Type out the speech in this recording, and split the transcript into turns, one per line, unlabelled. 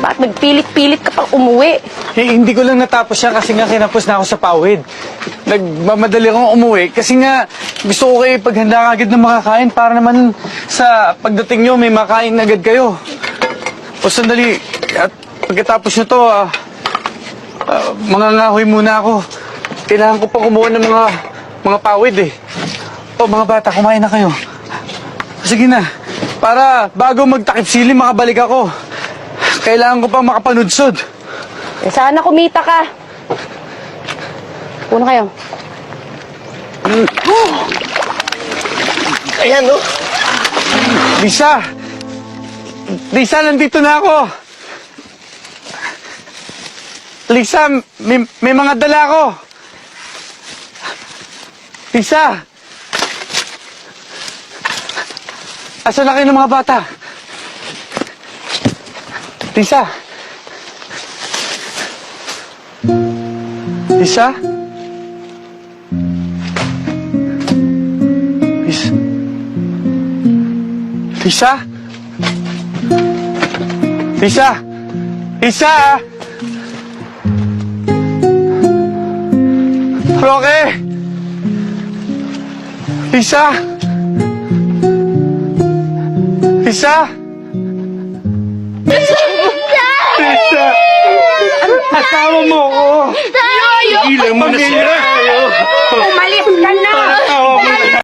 Bakit nagpilit-pilit ka pang umuwi?
Eh, hindi ko lang natapos siya kasi nga kinapos na ako sa pawid. Nagmamadali akong umuwi kasi nga gusto ko kayo paghanda agad ng makakain para naman sa pagdating nyo may makain agad kayo. O sandali, at pagkatapos nyo to, mangangahoy muna ako. Kailangan ko pa kumuha ng mga pawid eh. O mga bata, kumain na kayo. Sige na, para bago magtakip sili makabalik ako. Kailangan ko pa makapanudsod.
Eh, sana kumita ka. Puno kayo.
Ayan, no? Lisa! Lisa, nandito na ako! Lisa, may mga dala ako! Lisa! Asan na kayo ng mga bata? Lisa! Lisa? Lisa? Lisa? Lisa? Roque? Lisa? Lisa? Lisa? Asawa mo ko!
Ilang mo na siya!
Umalis ka na!